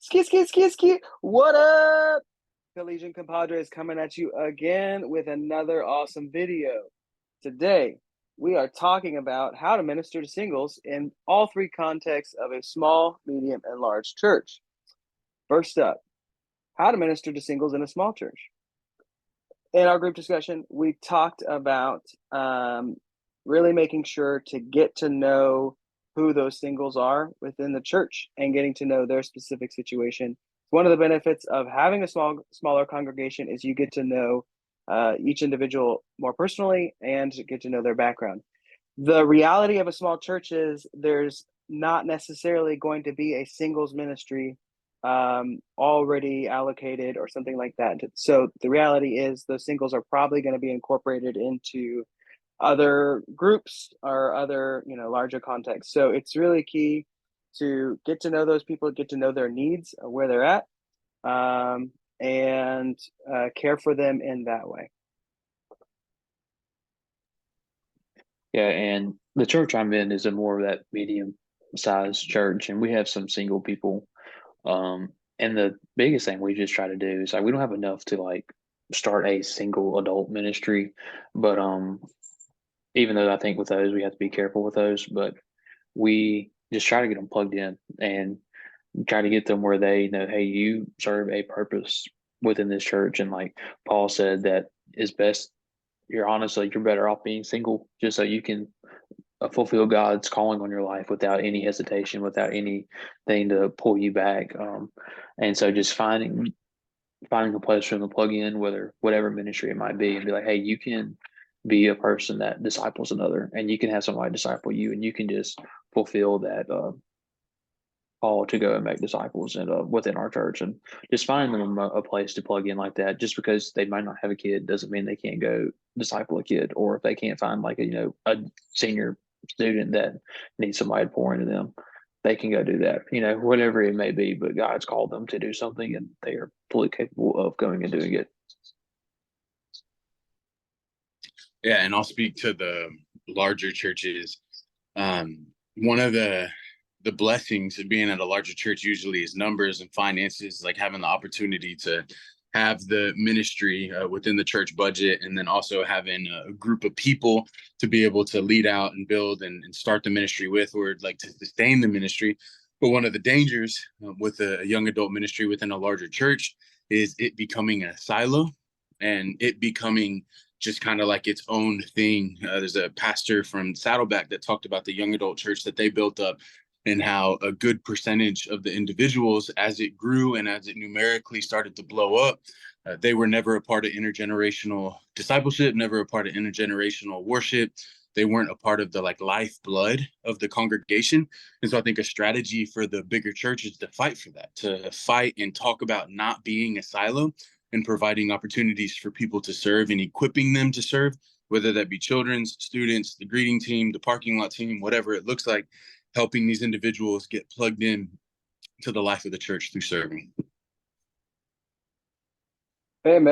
Ski, ski, ski, ski. What up? Collegian Compadres coming at you again with another awesome video. Today, we are talking about how to minister to singles in all three contexts of a small, medium, and large church. First up, how to minister to singles in a small church. In our group discussion, we talked about really making sure to get to know who those singles are within the church and getting to know their specific situation. One of the benefits of having a smaller congregation is you get to know each individual more personally and get to know their background. The reality of a small church is there's not necessarily going to be a singles ministry already allocated or something like that. So the reality is those singles are probably going to be incorporated into other groups or other, larger contexts. So it's really key to get to know those people, get to know their needs, where they're at, and care for them in that way. Yeah, and the church I'm in is a more of that medium-sized church, and we have some single people. And the biggest thing we just try to do is like we don't have enough to like start a single adult ministry, but even though I think with those we have to be careful with those, but we just try to get them plugged in and try to get them where they know, hey, you serve a purpose within this church, and like Paul said, that is best. You're better off being single just so you can fulfill God's calling on your life without any hesitation, without anything to pull you back. And so just finding a place for them to plug in, whatever ministry it might be, and be like, hey, you can be a person that disciples another, and you can have somebody disciple you, and you can just fulfill that call to go and make disciples and within our church, and just finding them a place to plug in like that. Just because they might not have a kid doesn't mean they can't go disciple a kid, or if they can't find like a senior student that needs somebody to pour into them, they can go do that, whatever it may be. But God's called them to do something, and they are fully capable of going and doing it. Yeah, and I'll speak to the larger churches. One of the blessings of being at a larger church usually is numbers and finances, like having the opportunity to have the ministry within the church budget, and then also having a group of people to be able to lead out and build and start the ministry with, or like to sustain the ministry. But one of the dangers with a young adult ministry within a larger church is it becoming a silo and it becoming just kind of like its own thing. There's a pastor from Saddleback that talked about the young adult church that they built up, and how a good percentage of the individuals, as it grew and as it numerically started to blow up, they were never a part of intergenerational discipleship, never a part of intergenerational worship. They weren't a part of the lifeblood of the congregation. And so I think a strategy for the bigger church is to fight for that, to fight and talk about not being a silo and providing opportunities for people to serve and equipping them to serve, whether that be children's, students, the greeting team, the parking lot team, whatever it looks like, helping these individuals get plugged in to the life of the church through serving. Amen.